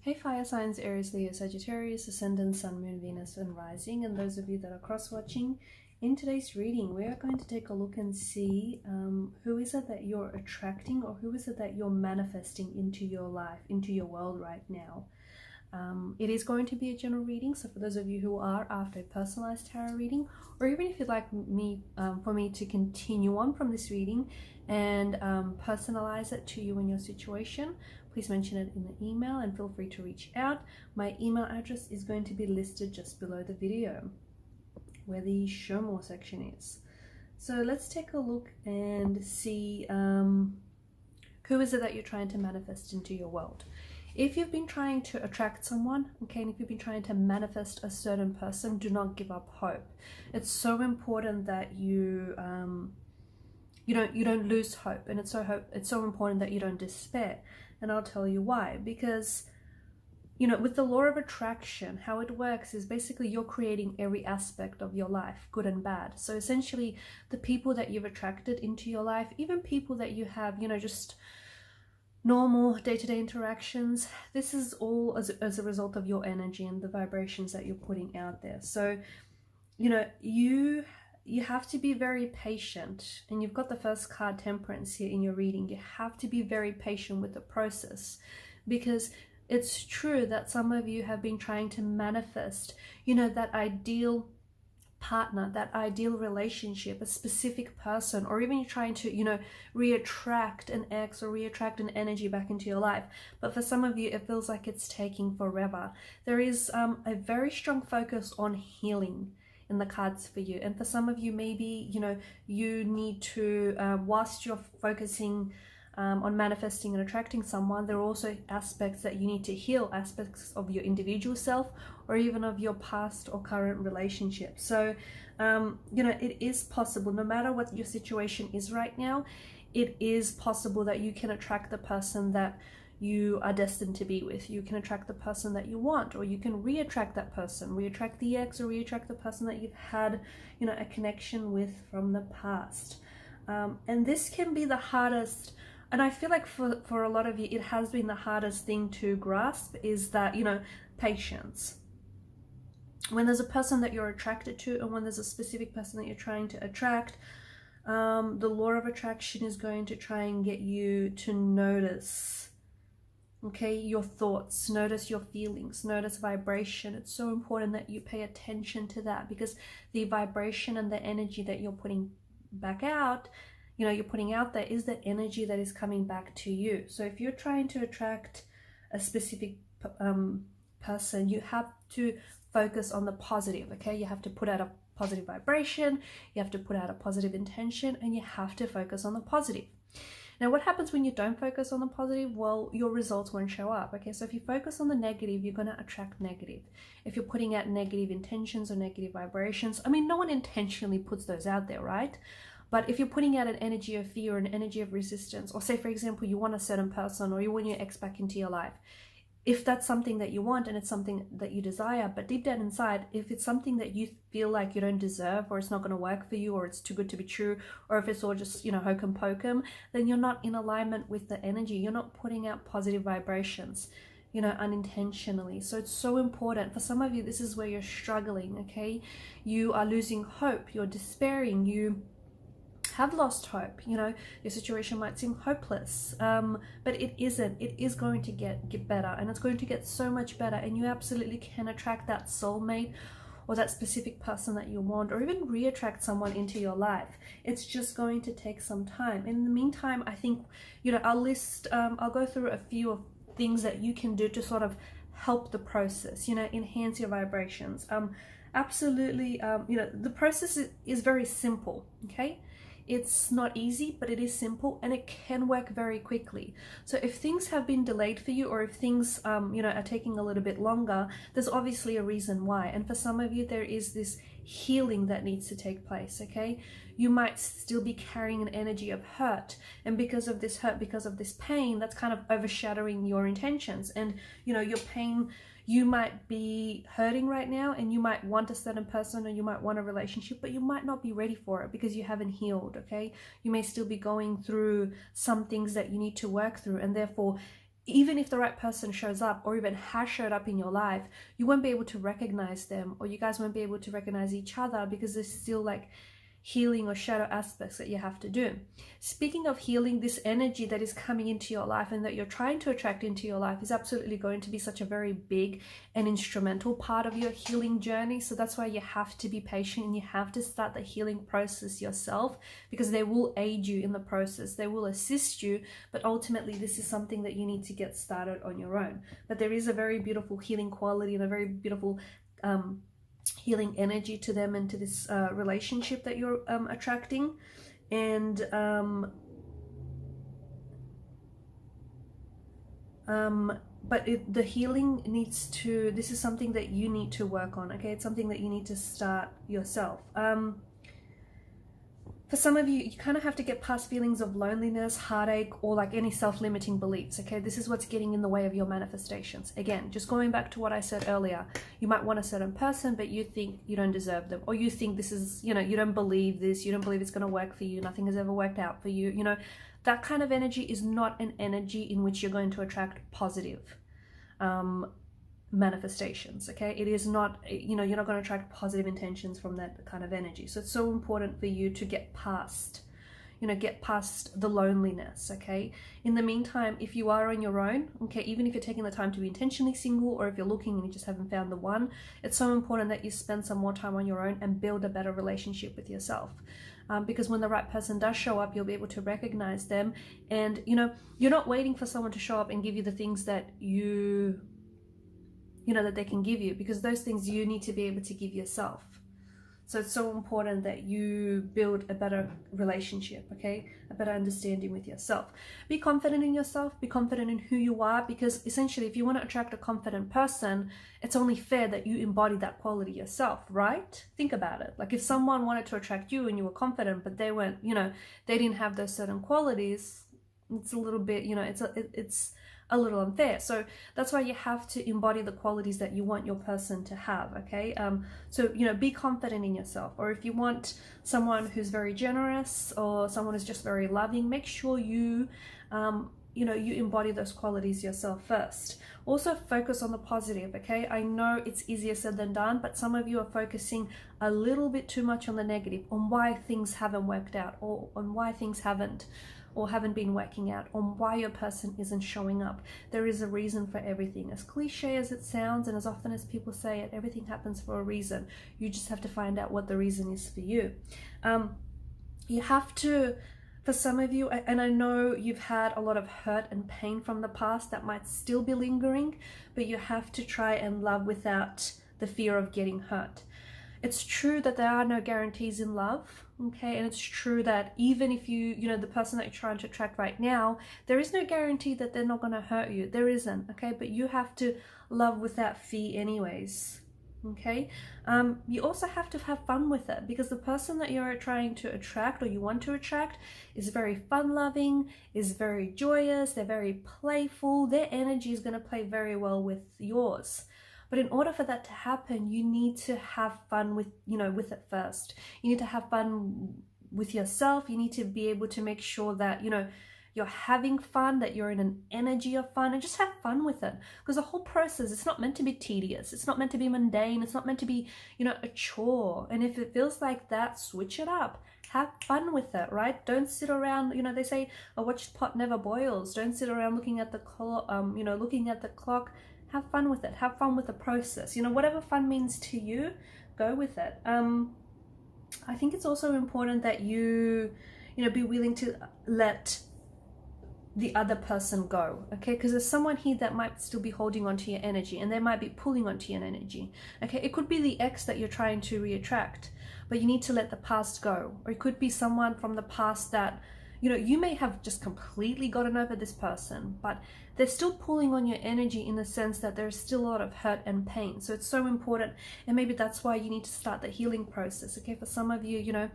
Hey fire signs, Aries, Leo, Sagittarius, Ascendant, Sun, Moon, Venus and Rising, and those of you that are cross-watching. In today's reading, we are going to take a look and see who is it that you're attracting, or who is it that you're manifesting into your life, into your world right now. It is going to be a general reading, so for those of you who are after a personalized tarot reading, or even if you'd like me for me to continue on from this reading and personalize it to you and your situation, please mention it in the email and feel free to reach out. My email address is going to be listed just below the video where the show more section is. So let's take a look and see who is it that you're trying to manifest into your world. If you've been trying to attract someone, okay, and if you've been trying to manifest a certain person, do not give up hope. It's so important that you don't lose hope, and it's so important that you don't despair. And I'll tell you why. Because with the law of attraction, how it works is basically you're creating every aspect of your life, good and bad. So essentially the people that you've attracted into your life, even people that you have, just normal day-to-day interactions, this is all as a result of your energy and the vibrations that you're putting out there. So you have to be very patient, and you've got the first card, Temperance, here in your reading. You have to be very patient with the process, because it's true that some of you have been trying to manifest that ideal partner, that ideal relationship, a specific person, or even you're trying to re-attract an ex or re-attract an energy back into your life. But for some of you, it feels like it's taking forever. There is a very strong focus on healing in the cards for you, and for some of you, maybe you need to whilst you're focusing on manifesting and attracting someone, there are also aspects that you need to heal, aspects of your individual self or even of your past or current relationship. So it is possible, no matter what your situation is right now, it is possible that you can attract the person that you are destined to be with. You can attract the person that you want, or you can re-attract that person, re-attract the ex, or re-attract the person that you've had a connection with from the past. And this can be the hardest, and I feel like for a lot of you it has been the hardest thing to grasp, is that patience. When there's a person that you're attracted to, and when there's a specific person that you're trying to attract, the law of attraction is going to try and get you to notice your thoughts, notice your feelings, notice vibration. It's so important that you pay attention to that, because the vibration and the energy that you're putting back out, you're putting out there, is the energy that is coming back to you. So if you're trying to attract a specific person, you have to focus on the positive. You have to put out a positive vibration, you have to put out a positive intention, and you have to focus on the positive. Now, what happens when you don't focus on the positive? Well, your results won't show up. So if you focus on the negative, you're going to attract negative. If you're putting out negative intentions or negative vibrations, no one intentionally puts those out there, right? But if you're putting out an energy of fear, an energy of resistance, or say, for example, you want a certain person, or you want your ex back into your life, if that's something that you want and it's something that you desire, but deep down inside, if it's something that you feel like you don't deserve, or it's not going to work for you, or it's too good to be true, or if it's all just hokum pokum, then you're not in alignment with the energy. You're not putting out positive vibrations unintentionally. So it's so important. For some of you, this is where you're struggling. You are losing hope, you're despairing, you have lost hope. Your situation might seem hopeless, but it isn't. It is going to get better, and it's going to get so much better, and you absolutely can attract that soulmate or that specific person that you want, or even re-attract someone into your life. It's just going to take some time. In the meantime, I think I'll go through a few of things that you can do to sort of help the process, enhance your vibrations. Absolutely, the process is very simple. It's not easy, but it is simple, and it can work very quickly. So if things have been delayed for you, or if things are taking a little bit longer, there's obviously a reason why. And for some of you, there is this healing that needs to take place. You might still be carrying an energy of hurt, and because of this hurt, because of this pain, that's kind of overshadowing your intentions, and your pain. You might be hurting right now, and you might want a certain person, or you might want a relationship, but you might not be ready for it because you haven't healed. You may still be going through some things that you need to work through, and therefore even if the right person shows up or even has showed up in your life, you won't be able to recognize them, or you guys won't be able to recognize each other, because there's still like healing or shadow aspects that you have to do. Speaking of healing, this energy that is coming into your life and that you're trying to attract into your life is absolutely going to be such a very big and instrumental part of your healing journey. So that's why you have to be patient and you have to start the healing process yourself, because they will aid you in the process, they will assist you, but ultimately this is something that you need to get started on your own. But there is a very beautiful healing quality and a very beautiful healing energy to them and to this relationship that you're attracting. And but the healing needs to, this is something that you need to work on, okay? It's something that you need to start yourself. For some of you, you kind of have to get past feelings of loneliness, heartache, or like any self-limiting beliefs, okay? This is what's getting in the way of your manifestations. Again, just going back to what I said earlier, you might want a certain person, but you think you don't deserve them, or you think this is, you know, you don't believe this, you don't believe it's going to work for you, nothing has ever worked out for you, you know. That kind of energy is not an energy in which you're going to attract positive manifestations, okay? It is not, you know, you're not going to attract positive intentions from that kind of energy. So it's so important for you to get past, you know, get past the loneliness, okay? In the meantime, if you are on your own, okay, even if you're taking the time to be intentionally single, or if you're looking and you just haven't found the one, it's so important that you spend some more time on your own and build a better relationship with yourself. Because when the right person does show up, you'll be able to recognize them. And, you know, you're not waiting for someone to show up and give you the things that you know, that they can give you, because those things you need to be able to give yourself. So it's so important that you build a better relationship, okay? A better understanding with yourself. Be confident in yourself, be confident in who you are, because essentially if you want to attract a confident person, it's only fair that you embody that quality yourself, right? Think about it. Like if someone wanted to attract you and you were confident, but they weren't, you know, they didn't have those certain qualities, it's a little bit, you know, it's a little unfair. So that's why you have to embody the qualities that you want your person to have, okay? So, you know, be confident in yourself. Or if you want someone who's very generous or someone who's just very loving, make sure you, you know, you embody those qualities yourself first. Also focus on the positive, okay? I know it's easier said than done, but some of you are focusing a little bit too much on the negative, on why things haven't worked out, or on why things haven't been working out, on why your person isn't showing up. There is a reason for everything. As cliche as it sounds, and as often as people say it, everything happens for a reason. You just have to find out what the reason is for you. You have to, for some of you, and I know you've had a lot of hurt and pain from the past that might still be lingering, but you have to try and love without the fear of getting hurt. It's true that there are no guarantees in love, okay? And it's true that even if you know, the person that you're trying to attract right now, there is no guarantee that they're not going to hurt you. There isn't, okay? But you have to love without fear anyways, okay? You also have to have fun with it, because the person that you're trying to attract or you want to attract is very fun-loving, is very joyous, they're very playful. Their energy is going to play very well with yours. But in order for that to happen, you need to have fun with, you know, with it first. You need to have fun with yourself. You need to be able to make sure that, you know, you're having fun, that you're in an energy of fun, and just have fun with it. Because the whole process, it's not meant to be tedious. It's not meant to be mundane. It's not meant to be, you know, a chore. And if it feels like that, switch it up. Have fun with it, right? Don't sit around, you know, they say a watched pot never boils. Don't sit around looking at the clock, you know, looking at the clock. Have fun with it. Have fun with the process. You know, whatever fun means to you, go with it. I think it's also important that you know, be willing to let the other person go, okay? Because there's someone here that might still be holding on to your energy, and they might be pulling onto your energy, okay? It could be the ex that you're trying to re-attract, but you need to let the past go. Or it could be someone from the past that, you know, you may have just completely gotten over this person, but they're still pulling on your energy in the sense that there's still a lot of hurt and pain. So it's so important, and maybe that's why you need to start the healing process, okay? For some of you, you know,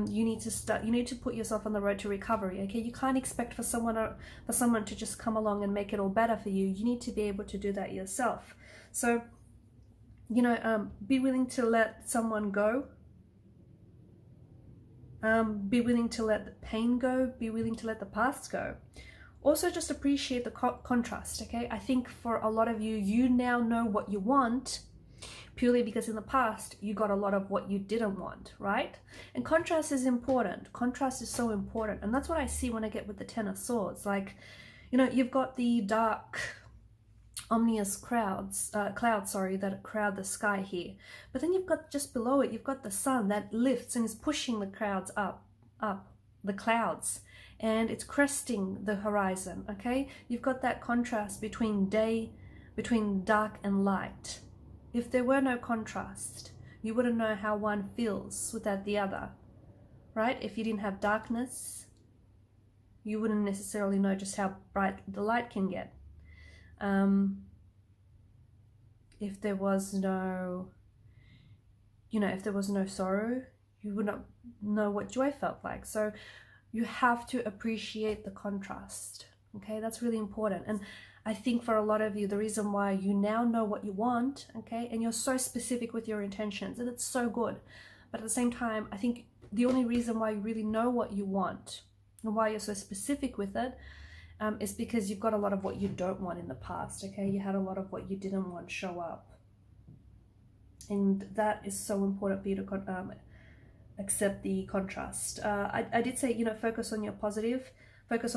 you need to put yourself on the road to recovery, okay? You can't expect for someone to just come along and make it all better for you. You need to be able to do that yourself. So, you know, be willing to let someone go. Be willing to let the pain go, be willing to let the past go. Also, just appreciate the contrast, okay? I think for a lot of you, you now know what you want purely because in the past, you got a lot of what you didn't want, right? And contrast is important. Contrast is so important. And that's what I see when I get with the Ten of Swords. Like, you know, you've got the dark, ominous clouds that crowd the sky here. But then you've got just below it, you've got the sun that lifts and is pushing the clouds up, the clouds. And it's cresting the horizon, okay? You've got that contrast between dark and light. If there were no contrast, you wouldn't know how one feels without the other, right? If you didn't have darkness, you wouldn't necessarily know just how bright the light can get. If there was no, if there was no sorrow, you would not know what joy felt like. So you have to appreciate the contrast, okay? That's really important. And I think for a lot of you, the reason why you now know what you want, okay, and you're so specific with your intentions, and it's so good. But at the same time, I think the only reason why you really know what you want and why you're so specific with it is because you've got a lot of what you don't want in the past, okay? You had a lot of what you didn't want show up. And that is so important for you to accept the contrast. I did say, focus on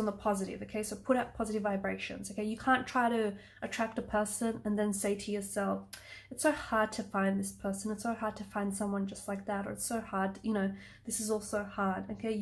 the positive, okay? So put out positive vibrations, okay? You can't try to attract a person and then say to yourself, it's so hard to find this person, it's so hard to find someone just like that, or it's so hard, this is also hard, okay?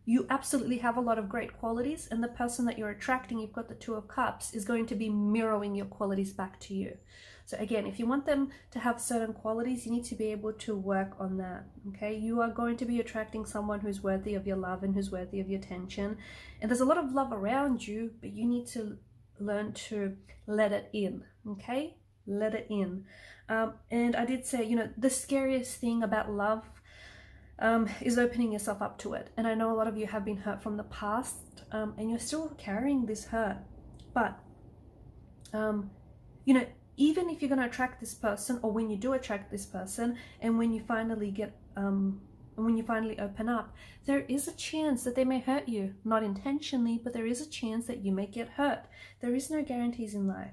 You absolutely have a lot of great qualities, and the person that you're attracting, you've got the Two of Cups, is going to be mirroring your qualities back to you. So again, if you want them to have certain qualities, you need to be able to work on that, okay? You are going to be attracting someone who's worthy of your love and who's worthy of your attention. And there's a lot of love around you, but you need to learn to let it in, okay? Let it in. And I did say, the scariest thing about love is opening yourself up to it. And I know a lot of you have been hurt from the past, and you're still carrying this hurt. But, even if you're going to attract this person, or when you do attract this person, and when you finally open up, there is a chance that they may hurt you. Not intentionally, but there is a chance that you may get hurt. There is no guarantees in life.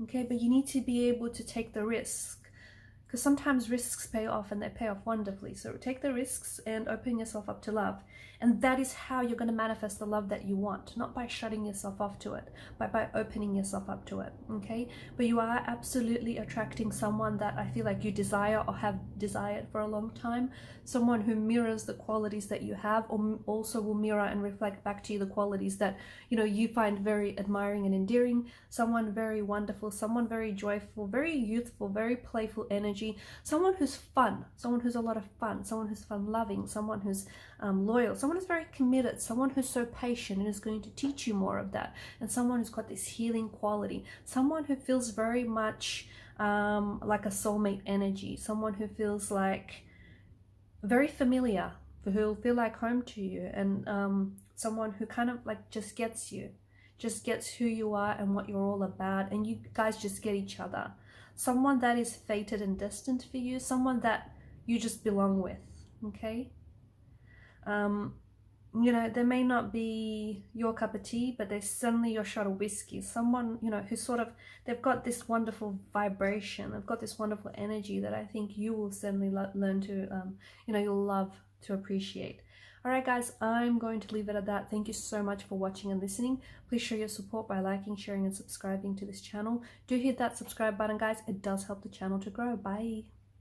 Okay, but you need to be able to take the risk. Because sometimes risks pay off, and they pay off wonderfully. So take the risks and open yourself up to love. And that is how you're going to manifest the love that you want. Not by shutting yourself off to it, but by opening yourself up to it, okay? But you are absolutely attracting someone that I feel like you desire or have desired for a long time. Someone who mirrors the qualities that you have, or also will mirror and reflect back to you the qualities that, you find very admiring and endearing. Someone very wonderful, someone very joyful, very youthful, very playful energy. Someone who's fun, someone who's a lot of fun, someone who's fun-loving, someone who's loyal, someone who's very committed, someone who's so patient and is going to teach you more of that, and someone who's got this healing quality, someone who feels very much like a soulmate energy, someone who feels like very familiar, who'll feel like home to you, and someone who kind of like just gets you, just gets who you are and what you're all about, and you guys just get each other. Someone that is fated and destined for you, someone that you just belong with, okay? They may not be your cup of tea, but they're certainly your shot of whiskey. Someone, who's sort of, they've got this wonderful vibration, they've got this wonderful energy that I think you will certainly learn to, you'll love to appreciate. All right, guys, I'm going to leave it at that. Thank you so much for watching and listening. Please show your support by liking, sharing, and subscribing to this channel. Do hit that subscribe button, guys. It does help the channel to grow. Bye.